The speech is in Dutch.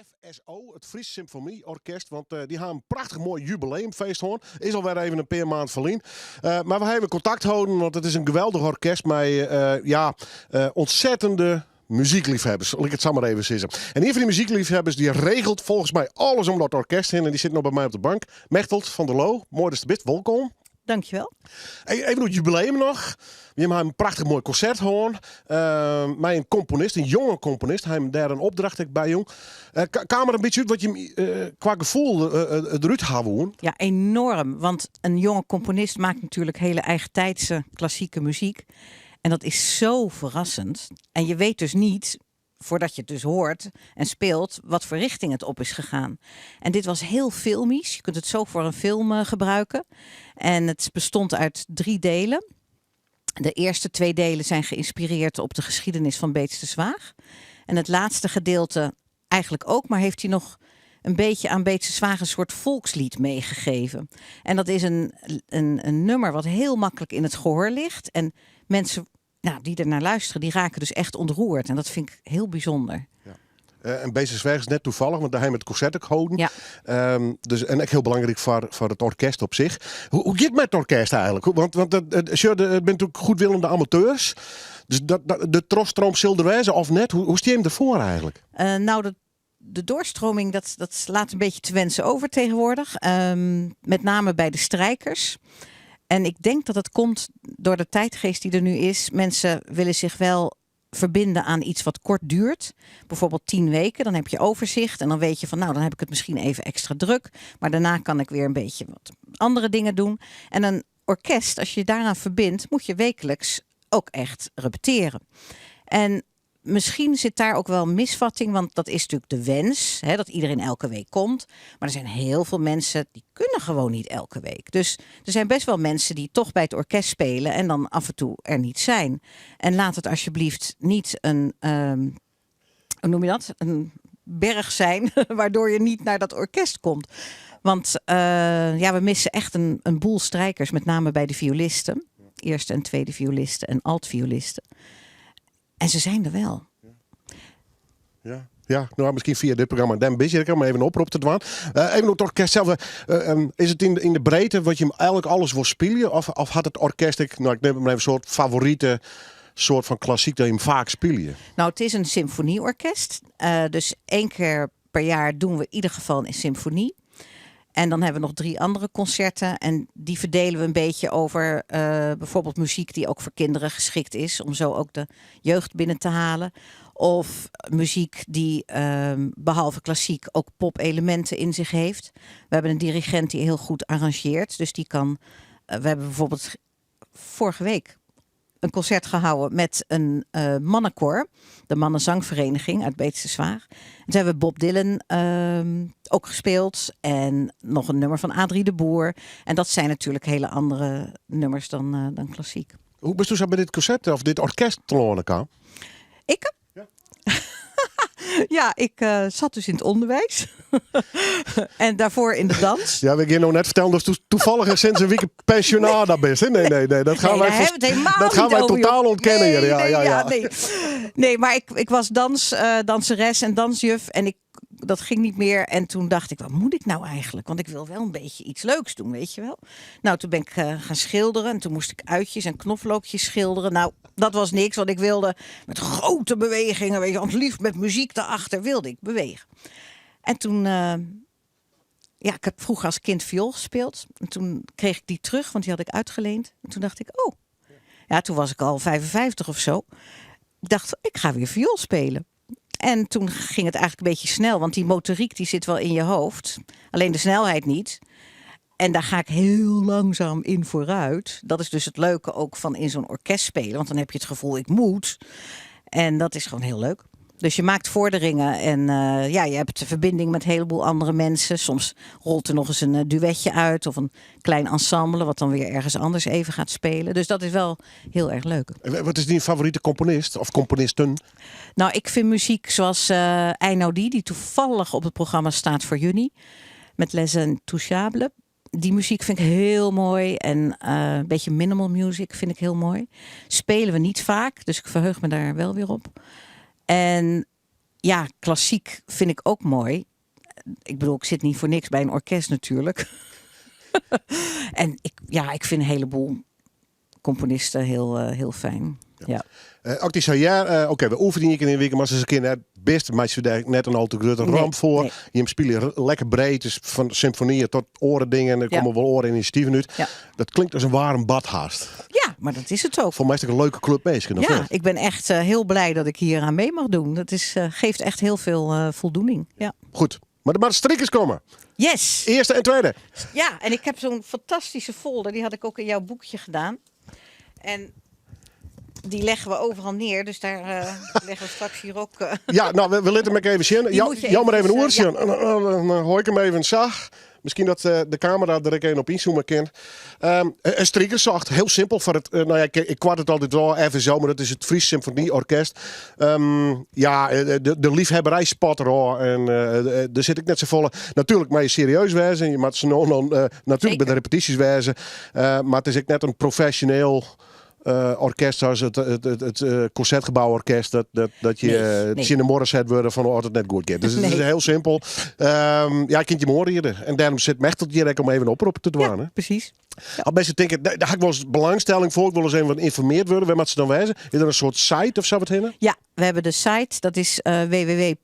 FSO, het Fries Symfonieorkest, want die hebben een prachtig mooi jubileumfeest hoor. Is alweer even een paar maanden verlien. Maar we hebben contact houden, want het is een geweldig orkest met ontzettende muziekliefhebbers, zal ik het zo maar even zeggen. En een van die muziekliefhebbers die regelt volgens mij alles om dat orkest heen en die zit nog bij mij op de bank. Mechtelt van der Loo, mooi dat je er bent, welkom. Dankjewel. Even het jubileum nog. We hebben een prachtig mooi concert gehoord. Met een componist, een jonge componist. Hij heeft daar een opdracht bij jong. Kwam er een beetje uit wat je qua gevoel eruit haalde? Ja, enorm. Want een jonge componist maakt natuurlijk hele eigentijdse klassieke muziek. En dat is zo verrassend. En je weet dus niet, voordat je het dus hoort en speelt, wat voor richting het op is gegaan. En dit was heel filmisch. Je kunt het zo voor een film gebruiken. En het bestond uit 3 delen. De eerste 2 delen zijn geïnspireerd op de geschiedenis van Beets de Zwaag. En het laatste gedeelte eigenlijk ook, maar heeft hij nog een beetje aan Beets de Zwaag een soort volkslied meegegeven. En dat is een nummer wat heel makkelijk in het gehoor ligt. En mensen die er naar luisteren, die raken dus echt ontroerd. En dat vind ik heel bijzonder. Ja. En Beets de Zwaag is net toevallig, want daar hebben we het concert ook gehouden. Ja. En ook heel belangrijk voor het orkest op zich. Hoe gaat het met het orkest eigenlijk? Want het bent natuurlijk goedwillende amateurs. Dus de troststroom Silderwijze of net? Hoe stie je hem ervoor eigenlijk? De doorstroming, dat laat een beetje te wensen over tegenwoordig. Met name bij de strijkers. En ik denk dat het komt door de tijdgeest die er nu is. Mensen willen zich wel verbinden aan iets wat kort duurt. Bijvoorbeeld 10 weken, dan heb je overzicht. En dan weet je van, dan heb ik het misschien even extra druk. Maar daarna kan ik weer een beetje wat andere dingen doen. En een orkest, als je je daaraan verbindt, moet je wekelijks ook echt repeteren. En misschien zit daar ook wel een misvatting, want dat is natuurlijk de wens, dat iedereen elke week komt. Maar er zijn heel veel mensen die kunnen gewoon niet elke week. Dus er zijn best wel mensen die toch bij het orkest spelen en dan af en toe er niet zijn. En laat het alsjeblieft niet een, hoe noem je dat? Een berg zijn, waardoor je niet naar dat orkest komt. Want we missen echt een boel strijkers, met name bij de violisten. Eerste en tweede violisten en altviolisten. En ze zijn er wel. Ja, misschien via dit programma. Dan ben je er maar even een oproep te doen. Even op het orkest zelf. Is het in de breedte wat je eigenlijk alles wil spelen? Of had het orkest, ik neem maar even een soort favoriete soort van klassiek dat je hem vaak spelen? Nou, het is een symfonieorkest. Dus 1 keer per jaar doen we in ieder geval een symfonie. En dan hebben we nog 3 andere concerten. En die verdelen we een beetje over bijvoorbeeld muziek die ook voor kinderen geschikt is. Om zo ook de jeugd binnen te halen. Of muziek die behalve klassiek ook pop-elementen in zich heeft. We hebben een dirigent die heel goed arrangeert. Dus die kan... we hebben bijvoorbeeld vorige week een concert gehouden met een mannenkoor. De Mannenzangvereniging uit Beets de Zwaag. En toen hebben we Bob Dylan ook gespeeld. En nog een nummer van Adrie de Boer. En dat zijn natuurlijk hele andere nummers dan klassiek. Hoe bent u zo bij dit concert of dit orkest te lonen kan? Ik? Ja. Ja, ik zat dus in het onderwijs. En daarvoor in de dans. Ja, we gaan nog net vertellen dat toevallig sinds een week pensionada bent. Hè? Nee. Dat gaan wij totaal ontkennen hier. Nee, maar ik was danseres en dansjuf. En dat ging niet meer. En toen dacht ik, wat moet ik nou eigenlijk? Want ik wil wel een beetje iets leuks doen, weet je wel. Nou, toen ben ik gaan schilderen. En toen moest ik uitjes en knoflookjes schilderen. Nou, dat was niks. Want ik wilde met grote bewegingen, weet je, want liefst met muziek daarachter wilde ik bewegen. En toen, ik heb vroeger als kind viool gespeeld. En toen kreeg ik die terug, want die had ik uitgeleend. En toen dacht ik, toen was ik al 55 of zo. Ik dacht, ik ga weer viool spelen. En toen ging het eigenlijk een beetje snel, want die motoriek die zit wel in je hoofd. Alleen de snelheid niet. En daar ga ik heel langzaam in vooruit. Dat is dus het leuke ook van in zo'n orkest spelen. Want dan heb je het gevoel, ik moet. En dat is gewoon heel leuk. Dus je maakt vorderingen en je hebt de verbinding met een heleboel andere mensen. Soms rolt er nog eens een duetje uit of een klein ensemble wat dan weer ergens anders even gaat spelen. Dus dat is wel heel erg leuk. Wat is die favoriete componist of componisten? Nou, ik vind muziek zoals Einaudi, die toevallig op het programma staat voor juni. Met Les Intouchables. Die muziek vind ik heel mooi. En een beetje minimal music vind ik heel mooi. Spelen we niet vaak, dus ik verheug me daar wel weer op. En ja, klassiek vind ik ook mooi. Ik bedoel, ik zit niet voor niks bij een orkest natuurlijk. En ik vind een heleboel componisten heel fijn. Ja. Ook die zei ja, oké, we oefenen hier in de week, maar ze keer net best, maar ze daar net een al te grote ramp voor. Nee. Je spelen lekker breed, dus van symfonieën tot orendingen, er komen wel oren initiatieven uit. Ja. Dat klinkt als een warm badhaast. Ja, maar dat is het ook. Voor mij is het een leuke club meisje. Ja, ik ben echt heel blij dat ik hier aan mee mag doen. Dat geeft echt heel veel voldoening. Ja. Goed, maar de strikkers komen. Yes! Eerste en tweede. Ja, en ik heb zo'n fantastische folder. Die had ik ook in jouw boekje gedaan. En die leggen we overal neer. Dus daar leggen we straks hier ook... Ja, nou, we laten hem even zien. Jou maar even een oor zien. Dan hoor ik hem even zag. Misschien dat de camera er ook een op inzoomen kan. Een strikkerzacht, heel simpel. Voor het, ik kwart het altijd wel even zo, maar dat is het Fries Symfonieorkest. De liefhebberij spot er al. En daar zit ik net zo volle. Natuurlijk maar je serieus wezen. Je moet natuurlijk bij de repetities wezen. Maar het is ook net een professioneel... orkest zoals het Concertgebouworkest dat je in de morgen zet worden van het net goed gaat. Dus het is heel simpel. Ik kunt je morgen hier. En daarom zit Mechtel hier om even oproepen te doen. Ja, precies. Als mensen denken, daar heb ik wel eens belangstelling voor. Ik wil eens even wat informeerd worden. Waar moet ze dan wijzen? Is er een soort site of zo wat heen? Ja, we hebben de site. Dat is www.fso.frl.